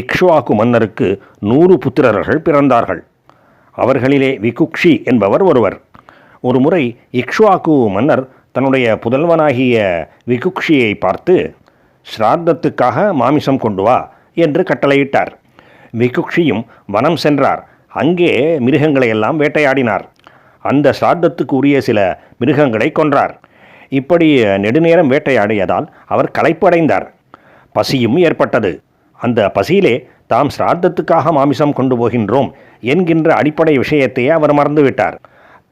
இக்ஷ்வாக்கு மன்னருக்கு 100 புத்திரர்கள் பிறந்தார்கள். அவர்களிலே விகுக்ஷி என்பவர் ஒருவர். ஒருமுறை இக்ஷ்வாக்கு மன்னர் தன்னுடைய புதல்வனாகிய விகுக்ஷியை பார்த்து, ஸ்ராத்தத்துக்காக மாமிசம் கொண்டு வா என்று கட்டளையிட்டார். விகுக்ஷியும் வனம் சென்றார். அங்கே மிருகங்களை எல்லாம் வேட்டையாடினார். அந்த ஸ்ராத்தத்துக்கு உரிய சில மிருகங்களை கொன்றார். இப்படி நெடுநேரம் வேட்டையாடியதால் அவர் களைப்படைந்தார். பசியும் ஏற்பட்டது. அந்த பசியிலே தாம் ஸ்ராத்தத்துக்காக மாமிசம் கொண்டு போகின்றோம் என்கின்ற அடிப்படை விஷயத்தையே அவர் மறந்துவிட்டார்.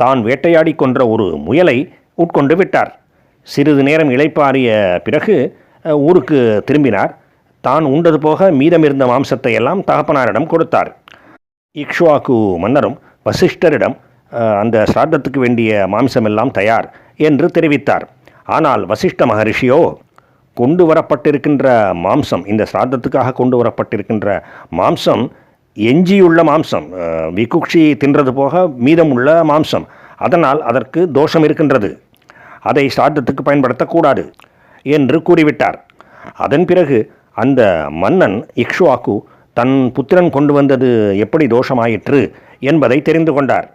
தான் வேட்டையாடி கொன்ற ஒரு முயலை உட்கொண்டு விட்டார். சிறிது நேரம் இளைப்பாறிய பிறகு ஊருக்கு திரும்பினார். தான் உண்டது போக மீதமிருந்த மாம்சத்தை எல்லாம் தகப்பனாரிடம் கொடுத்தார். இக்ஷ்வாக்கு மன்னரும் வசிஷ்டரிடம் அந்த ஸ்ராத்தத்துக்கு வேண்டிய மாம்சமெல்லாம் தயார் என்று தெரிவித்தார். ஆனால் வசிஷ்ட மகரிஷியோ, கொண்டு வரப்பட்டிருக்கின்ற மாம்சம், இந்த ஸ்ராத்தத்துக்காக கொண்டு வரப்பட்டிருக்கின்ற மாம்சம் எஞ்சியுள்ள மாம்சம், விகுக்ஷி தின்றது போக மீதமுள்ள மாம்சம், அதனால் அதற்கு தோஷம் இருக்கின்றது, அதை ஸ்ராத்தத்துக்கு பயன்படுத்தக்கூடாது என்று கூறிவிட்டார். அதன் பிறகு அந்த மன்னன் இக்ஷ்வாக்கு தன் புத்திரன் கொண்டு வந்தது எப்படி தோஷமாயிற்று என்பதை தெரிந்து கொண்டார்.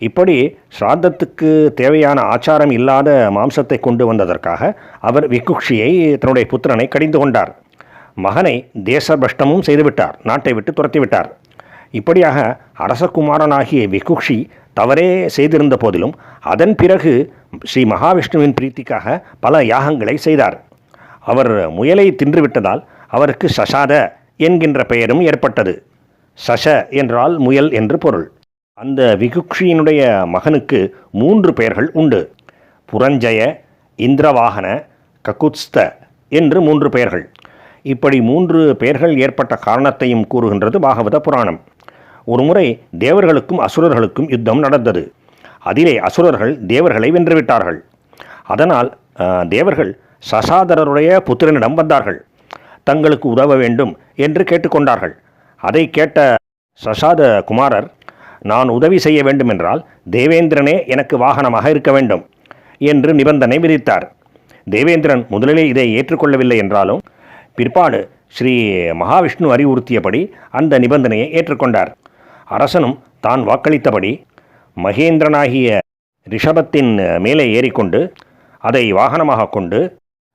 இப்படி ஸ்ராத்தத்துக்கு தேவையான ஆச்சாரம் இல்லாத மாம்சத்தை கொண்டு வந்ததற்காக அவர் விகுக்ஷியை, தன்னுடைய புத்திரனை கடிந்து கொண்டார். மகனை தேசபிரஷ்டமும் செய்துவிட்டார், நாட்டை விட்டு துரத்திவிட்டார். இப்படியாக அரசகுமாரனாகிய விகுக்ஷி தவறே செய்திருந்த போதிலும் அதன் பிறகு ஸ்ரீ மகாவிஷ்ணுவின் பிரீத்திக்காக பல யாகங்களை செய்தார். அவர் முயலை தின்றுவிட்டதால் அவருக்கு சசாத என்கின்ற பெயரும் ஏற்பட்டது. சச என்றால் முயல் என்று பொருள். அந்த விகுக்ஷியினுடைய மகனுக்கு 3 பெயர்கள் உண்டு. புரஞ்சய, இந்திரவாகன, ககுத்ஸ்த என்று 3 பெயர்கள். இப்படி 3 பெயர்கள் ஏற்பட்ட காரணத்தையும் கூறுகின்றது பாகவத புராணம். ஒருமுறை தேவர்களுக்கும் அசுரர்களுக்கும் யுத்தம் நடந்தது. அதிலே அசுரர்கள் தேவர்களை வென்றுவிட்டார்கள். அதனால் தேவர்கள் சசாதரருடைய புத்திரனிடம் வந்தார்கள். தங்களுக்கு உதவ வேண்டும் என்று கேட்டுக்கொண்டார்கள். அதை கேட்ட சசாத குமாரர், நான் உதவி செய்ய வேண்டுமென்றால் தேவேந்திரனே எனக்கு வாகனமாக இருக்க வேண்டும் என்று நிபந்தனை விதித்தார். தேவேந்திரன் முதலிலே இதை ஏற்றுக்கொள்ளவில்லை என்றாலும் பிற்பாடு ஸ்ரீ மகாவிஷ்ணு அறிவுறுத்தியபடி அந்த நிபந்தனையை ஏற்றுக்கொண்டார். அரசனும் தான் வாக்களித்தபடி மகேந்திரனாகிய ரிஷபத்தின் மேலே ஏறிக்கொண்டு அதை வாகனமாக கொண்டு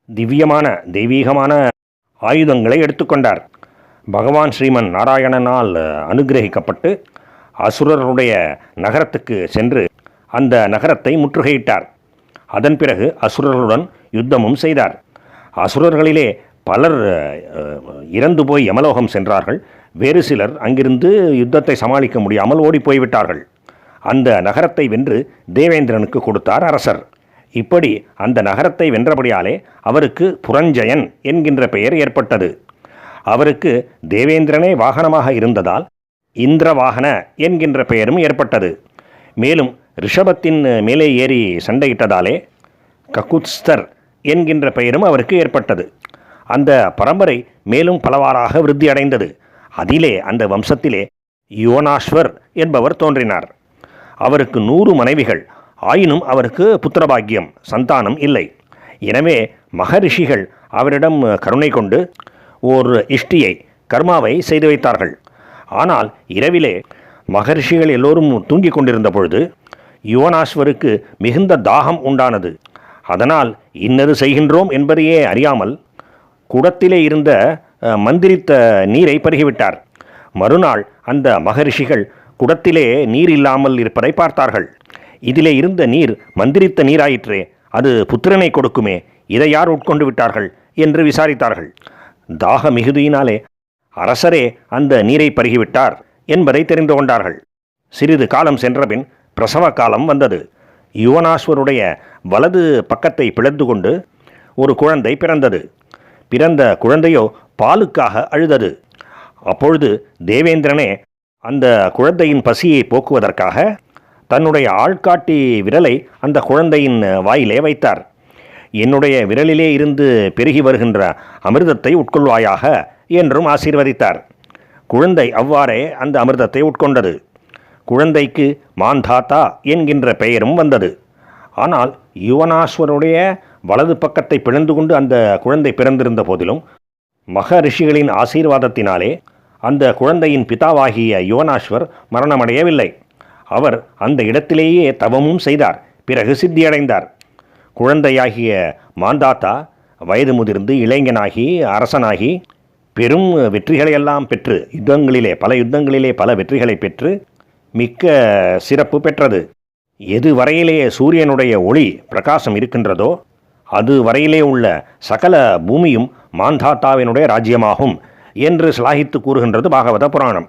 திவ்யமான தெய்வீகமான ஆயுதங்களை எடுத்துக்கொண்டார். பகவான் ஸ்ரீமன் நாராயணனால் அனுகிரகிக்கப்பட்டு அசுரருடைய நகரத்துக்கு சென்று அந்த நகரத்தை முற்றுகையிட்டார். அதன் பிறகு அசுரர்களுடன் யுத்தமும் செய்தார். அசுரர்களிலே பலர் இறந்து போய் யமலோகம் சென்றார்கள். வேறு சிலர் அங்கிருந்து யுத்தத்தை சமாளிக்க முடியாமல் ஓடிப்போய்விட்டார்கள். அந்த நகரத்தை வென்று தேவேந்திரனுக்கு கொடுத்தார் அரசர். இப்படி அந்த நகரத்தை வென்றபடியாலே அவருக்கு புரஞ்சயன் என்கின்ற பெயர் ஏற்பட்டது. அவருக்கு தேவேந்திரனே வாகனமாக இருந்ததால் இந்திரவாகன என்கின்ற பெயரும் ஏற்பட்டது. மேலும் ரிஷபத்தின் மேலே ஏறி சண்டையிட்டதாலே ககுத்ஸ்தர் என்கின்ற பெயரும் அவருக்கு ஏற்பட்டது. அந்த பரம்பரை மேலும் பலவாறாக விருத்தி அடைந்தது. அதிலே அந்த வம்சத்திலே யுவனாஸ்வர் என்பவர் தோன்றினார். அவருக்கு 100 மனைவிகள். ஆயினும் அவருக்கு புத்திரபாக்கியம், சந்தானம் இல்லை. எனவே மகரிஷிகள் அவரிடம் கருணை கொண்டு ஓர் இஷ்டியை, கர்மாவை செய்து வைத்தார்கள். ஆனால் இரவிலே மகரிஷிகள் எல்லோரும் தூங்கிக் கொண்டிருந்த பொழுது யுவனாஸ்வருக்கு மிகுந்த தாகம் உண்டானது. அதனால் இன்னது செய்கின்றோம் என்பதையே அறியாமல் குடத்திலே இருந்த மந்திரித்த நீரை பருகிவிட்டார். மறுநாள் அந்த மகரிஷிகள் குடத்திலே நீர் இல்லாமல் இருப்பதை பார்த்தார்கள். இதிலே இருந்த நீர் மந்திரித்த நீராயிற்றே, அது புத்திரனை கொடுக்குமே, இதை யார் உட்கொண்டு விட்டார்கள் என்று விசாரித்தார்கள். தாக மிகுதியினாலே அரசரே அந்த நீரை பருகிவிட்டார் என்பதை தெரிந்து கொண்டார்கள். சிறிது காலம் சென்றபின் பிரசவ காலம் வந்தது. யுவனாஸ்வருடைய வலது பக்கத்தை பிளந்து கொண்டு ஒரு குழந்தை பிறந்தது. பிறந்த குழந்தையோ பாலுக்காக அழுதது. அப்பொழுது தேவேந்திரனே அந்த குழந்தையின் பசியை போக்குவதற்காக தன்னுடைய ஆள்காட்டி விரலை அந்த குழந்தையின் வாயிலே வைத்தார். என்னுடைய விரலிலே இருந்து பெருகி வருகின்ற அமிர்தத்தை உட்கொள்வாயாக என்றும் ஆசீர்வதித்தார். குழந்தை அவ்வாறே அந்த அமிர்தத்தை உட்கொண்டது. குழந்தைக்கு மாந்தாத்தா என்கின்ற பெயரும் வந்தது. ஆனால் யுவனாஸ்வருடைய வலது பக்கத்தை பிளந்து கொண்டு அந்த குழந்தை பிறந்திருந்த போதிலும் மகரிஷிகளின் ஆசீர்வாதத்தினாலே அந்த குழந்தையின் பிதாவாகிய யுவனாஸ்வர் மரணமடையவில்லை. அவர் அந்த இடத்திலேயே தவமும் செய்தார். பிறகு சித்தியடைந்தார். குழந்தையாகிய மாந்தாத்தா வயது முதிர்ந்து இளைஞனாகி அரசனாகி பெரும் வெற்றிகளையெல்லாம் பெற்று பல யுத்தங்களிலே பல வெற்றிகளை பெற்று மிக்க சிறப்பு பெற்றது. எது வரையிலே சூரியனுடைய ஒளி பிரகாசம் இருக்கின்றதோ அது வரையிலே உள்ள சகல பூமியும் மாந்தாத்தாவினுடைய ராஜ்யமாகும் என்று சிலாகித்து கூறுகின்றது பாகவத புராணம்.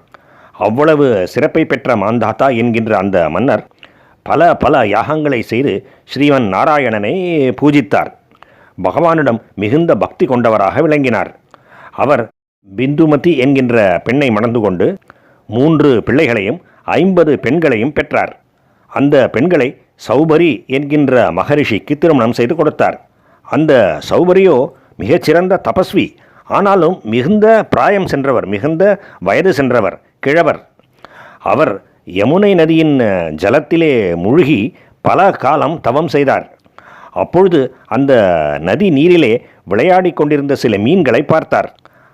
அவ்வளவு சிறப்பை பெற்ற மாந்தாத்தா என்கின்ற அந்த மன்னர் பல பல யாகங்களை செய்து ஸ்ரீமன் நாராயணனை பூஜித்தார். பகவானிடம் மிகுந்த பக்தி கொண்டவராக விளங்கினார். அவர் பிந்துமதி என்கின்ற பெண்ணை மணந்து கொண்டு 3 பிள்ளைகளையும் 50 பெண்களையும் பெற்றார். அந்த பெண்களை சௌபரி என்கின்ற மகரிஷிக்கு திருமணம் செய்து கொடுத்தார். அந்த சௌபரியோ மிகச்சிறந்த தபஸ்வி, ஆனாலும் மிகுந்த பிராயம் சென்றவர், மிகுந்த வயது சென்றவர், கிழவர். அவர் யமுனை நதியின் ஜலத்திலே மூழ்கி பல காலம் தவம் செய்தார். அப்பொழுது அந்த நதி நீரிலே விளையாடி கொண்டிருந்த சில மீன்களை பார்த்தார்.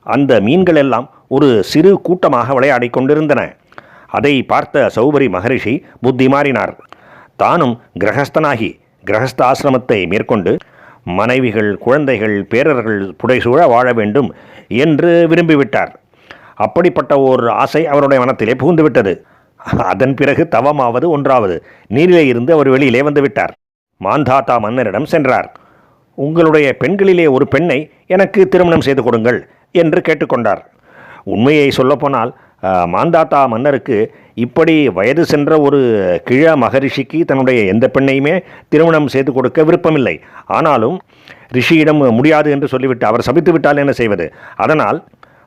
அந்த மீன்கள் எல்லாம் ஒரு சிறு கூட்டமாக விளையாடி கொண்டிருந்தன. அதை பார்த்த சௌபரி மகரிஷி புத்தி மாறினார். தானும் கிரகஸ்தனாகி கிரகஸ்த ஆசிரமத்தை மேற்கொண்டு மனைவிகள், குழந்தைகள், பேரர்கள் புடைசூழ வாழ வேண்டும் என்று விரும்பிவிட்டார். அப்படிப்பட்ட ஒரு ஆசை அவருடைய மனத்திலே புகுந்துவிட்டது. அதன் பிறகு தவமாவது ஒன்றாவது நீரிலே இருந்து அவர் வெளியிலே வந்துவிட்டார். மாந்தாத்தா மன்னரிடம் சென்றார். உங்களுடைய பெண்களிலே ஒரு பெண்ணை எனக்கு திருமணம் செய்து கொடுங்கள் என்று கேட்டுக்கொண்டார். உண்மையை சொல்லப்போனால் மாந்தாத்தா மன்னருக்கு இப்படி வயது சென்ற ஒரு கிழ மகரிஷிக்கு தன்னுடைய எந்த பெண்ணையுமே திருமணம் செய்து கொடுக்க விருப்பமில்லை. ஆனாலும் ரிஷியிடம் முடியாது என்று சொல்லிவிட்டு அவர் சபித்து விட்டால் என்ன செய்வது? அதனால்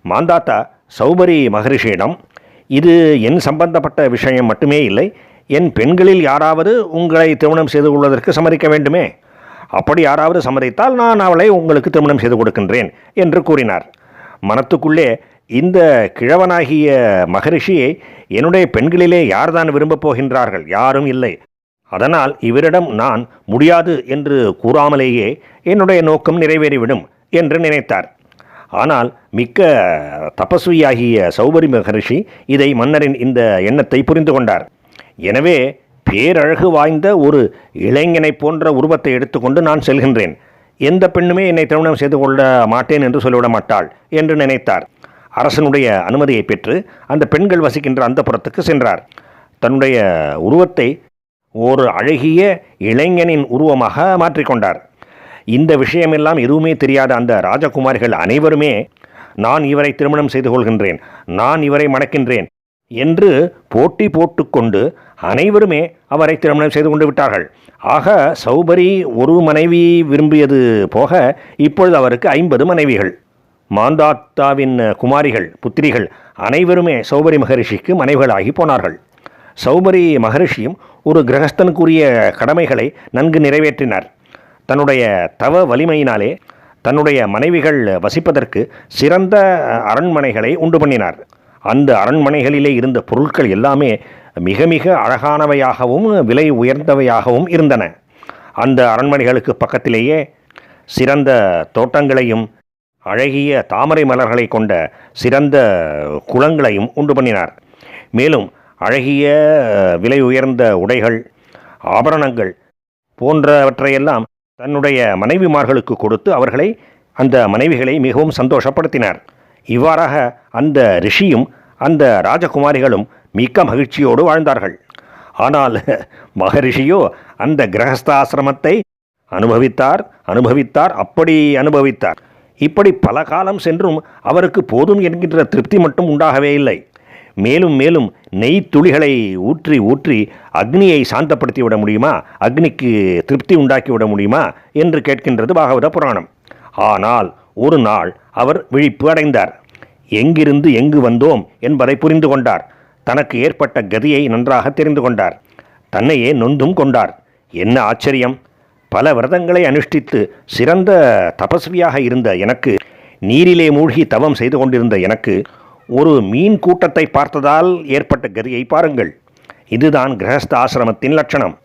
மாந்தாத்தா சௌபரி மகரிஷியிடம், இது என் சம்பந்தப்பட்ட விஷயம் மட்டுமே இல்லை, என் பெண்களில் யாராவது உங்களை திருமணம் செய்து கொள்வதற்கு சம்மதிக்க வேண்டுமே, அப்படி யாராவது சம்மதித்தால் நான் அவளை உங்களுக்கு திருமணம் செய்து கொடுக்கின்றேன் என்று கூறினார். மனத்துக்குள்ளே, இந்த கிழவனாகிய மகரிஷியை என்னுடைய பெண்களிலே யார்தான் விரும்பப் போகின்றார்கள்? யாரும் இல்லை. அதனால் இவரிடம் நான் முடியாது என்று கூறாமலேயே என்னுடைய நோக்கம் நிறைவேறிவிடும் என்று நினைத்தார். ஆனால் மிக்க தபஸ்வியாகிய சௌபரி மகரிஷி இதை மன்னரின் இந்த எண்ணத்தை புரிந்து கொண்டார். எனவே பேரழகு வாய்ந்த ஒரு இளைஞனை போன்ற உருவத்தை எடுத்துக்கொண்டு நான் செல்கின்றேன், எந்த பெண்ணுமே என்னை திருமணம் செய்து கொள்ள மாட்டேன் என்று சொல்லிவிட மாட்டாள் என்று நினைத்தார். அரசனுடைய அனுமதியை பெற்று அந்த பெண்கள் வசிக்கின்ற அந்த புறத்துக்கு சென்றார். தன்னுடைய உருவத்தை ஒரு அழகிய இளைஞனின் உருவமாக மாற்றிக்கொண்டார். இந்த விஷயமெல்லாம் எதுவுமே தெரியாத அந்த ராஜகுமாரிகள் அனைவருமே, நான் இவரை திருமணம் செய்து கொள்கின்றேன், நான் இவரை மணக்கின்றேன் என்று போட்டி போட்டுக்கொண்டு அனைவருமே அவரை திருமணம் செய்து கொண்டு விட்டார்கள். ஆக சௌபரி ஒரு மனைவி விரும்பியது போக இப்பொழுது அவருக்கு 50 மனைவிகள். மாந்தாத்தாவின் குமாரிகள், புத்திரிகள் அனைவருமே சௌபரி மகரிஷிக்கு மனைவிகளாகி போனார்கள். சௌபரி மகரிஷியும் ஒரு கிரகஸ்தனுக்குரிய கடமைகளை நன்கு நிறைவேற்றினார். தன்னுடைய தவ வலிமையினாலே தன்னுடைய மனைவிகள் வசிப்பதற்கு சிறந்த அரண்மனைகளை உண்டு பண்ணினார். அந்த அரண்மனைகளிலே இருந்த பொருட்கள் எல்லாமே மிக மிக அழகானவையாகவும் விலை உயர்ந்தவையாகவும் இருந்தன. அந்த அரண்மனைகளுக்கு பக்கத்திலேயே சிறந்த தோட்டங்களையும் அழகிய தாமரை மலர்களை கொண்ட சிறந்த குளங்களையும் உண்டு பண்ணினார். மேலும் அழகிய விலை உயர்ந்த உடைகள், ஆபரணங்கள் போன்றவற்றையெல்லாம் தன்னுடைய மனைவிமார்களுக்கு கொடுத்து அந்த மனைவிகளை மிகவும் சந்தோஷப்படுத்தினார். இவ்வாறாக அந்த ரிஷியும் அந்த ராஜகுமாரிகளும் மிக்க மகிழ்ச்சியோடு வாழ்ந்தார்கள். ஆனால் மகரிஷியோ அந்த கிரகஸ்தாசிரமத்தை அனுபவித்தார், அப்படி அனுபவித்தார். இப்படி பல காலம் சென்றும் அவருக்கு போதும் என்கின்ற திருப்தி மட்டும் உண்டாகவே இல்லை. மேலும் மேலும் நெய் துளிகளை ஊற்றி ஊற்றி அக்னியை சாந்தப்படுத்தி விட முடியுமா, அக்னிக்கு திருப்தி உண்டாக்கி விட முடியுமா என்று கேட்கின்றது பாகவத புராணம். ஆனால் ஒரு நாள் அவர் விழிப்பு அடைந்தார். எங்கிருந்து எங்கு வந்தோம் என்பதை புரிந்து கொண்டார். தனக்கு ஏற்பட்ட கதியை நன்றாக தெரிந்து கொண்டார். தன்னையே நொந்தும் கொண்டார். என்ன ஆச்சரியம்! பல விரதங்களை அனுஷ்டித்து சிறந்த தபஸ்வியாக இருந்த எனக்கு, நீரிலே மூழ்கி தவம் செய்து கொண்டிருந்த எனக்கு ஒரு மீன் கூட்டத்தை பார்த்ததால் ஏற்பட்ட கதியை பாருங்கள். இதுதான் கிரகஸ்த ஆசிரமத்தின் லட்சணம்.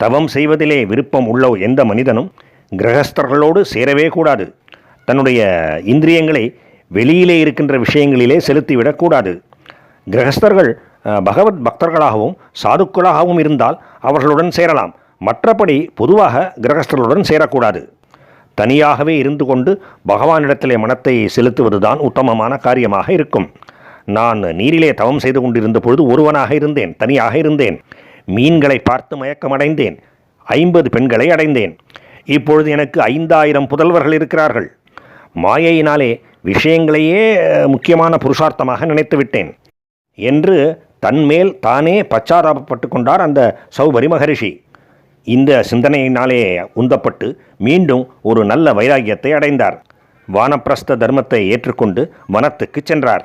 தவம் செய்வதிலே விருப்பம் உள்ள எந்த மனிதனும் கிரகஸ்தர்களோடு சேரவே கூடாது. தன்னுடைய இந்திரியங்களை வெளியிலே இருக்கின்ற விஷயங்களிலே செலுத்திவிடக்கூடாது. கிரகஸ்தர்கள் பகவத் பக்தர்களாகவும் சாதுக்களாகவும் இருந்தால் அவர்களுடன் சேரலாம். மற்றபடி பொதுவாக கிரகஸ்தர்களுடன் சேரக்கூடாது. தனியாகவே இருந்து கொண்டு பகவானிடத்திலே மனத்தை செலுத்துவதுதான் உத்தமமான காரியமாக இருக்கும். நான் நீரிலே தவம் செய்து கொண்டிருந்த பொழுது ஒருவனாக இருந்தேன், தனியாக இருந்தேன். மீன்களை பார்த்து மயக்கமடைந்தேன். 50 பெண்களை அடைந்தேன். இப்பொழுது எனக்கு 5000 புதல்வர்கள் இருக்கிறார்கள். மாயையினாலே விஷயங்களையே முக்கியமான புருஷார்த்தமாக நினைத்து விட்டேன் என்று தன்மேல் தானே பச்சாதாபப்பட்டு கொண்டார் அந்த சௌபரி மகரிஷி. இந்த சிந்தனையினாலே உந்தப்பட்டு மீண்டும் ஒரு நல்ல வைராக்கியத்தை அடைந்தார். வானப்பிரஸ்த தர்மத்தை ஏற்றுக்கொண்டு வனத்துக்கு சென்றார்.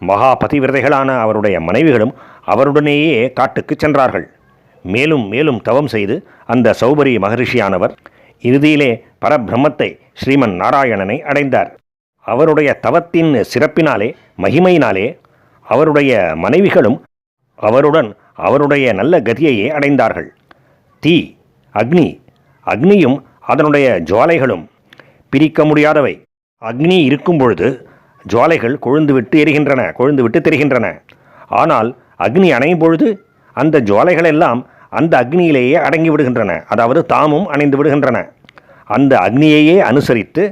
மகா பதிவிரதைகளான அவருடைய மனைவிகளும் அவருடனேயே காட்டுக்கு சென்றார்கள். மேலும் மேலும் தவம் செய்து அந்த சௌபரி மகரிஷியானவர் இறுதியிலே பரபிரம்மத்தை ஸ்ரீமன் நாராயணனை அடைந்தார். அவருடைய தவத்தின் சிறப்பினாலே மகிமையினாலே அவருடைய மனைவிகளும் அவருடன் அவருடைய நல்ல கதியையே அடைந்தார்கள். தீ, அக்னி, அக்னியும் அதனுடைய ஜுவாலைகளும் பிரிக்க முடியாதவை. அக்னி இருக்கும் பொழுது ஜுவாலைகள் கொழுந்துவிட்டு எரிகின்றன, கொழுந்துவிட்டு தெரிகின்றன. ஆனால் அக்னி அணையும் பொழுது அந்த ஜுவாலைகள் எல்லாம் அந்த அக்னியிலேயே அடங்கி விடுகின்றன, அதாவது தாமும் அணைந்து விடுகின்றன. அந்த அக்னியையே அனுசரித்து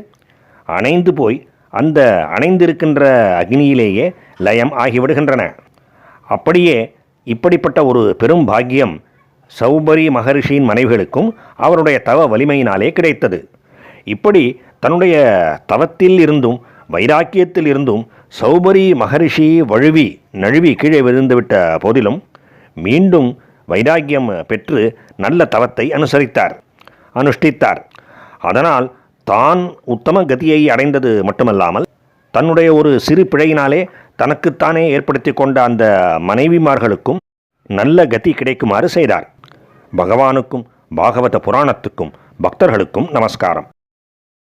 அணைந்து போய் அந்த அணைந்திருக்கின்ற அக்னியிலேயே லயம் ஆகிவிடுகின்றன. அப்படியே இப்படிப்பட்ட ஒரு பெரும் பாக்கியம் சௌபரி மகரிஷியின் மனைவிகளுக்கும் அவருடைய தவ வலிமையினாலே கிடைத்தது. இப்படி தன்னுடைய தவத்தில் இருந்தும் வைராக்கியத்தில் இருந்தும் சௌபரி மகரிஷி நழுவி கீழே விழுந்துவிட்ட போதிலும் மீண்டும் வைராக்கியம் பெற்று நல்ல தவத்தை அனுஷ்டித்தார். அதனால் தான் உத்தம கதியை அடைந்தது மட்டுமல்லாமல் தன்னுடைய ஒரு சிறு பிழையினாலே தனக்குத்தானே ஏற்படுத்தி கொண்ட அந்த மனைவிமார்களுக்கும் நல்ல கதி கிடைக்குமாறு செய்தார். பகவானுக்கும் பாகவத புராணத்துக்கும் பக்தர்களுக்கும் நமஸ்காரம்.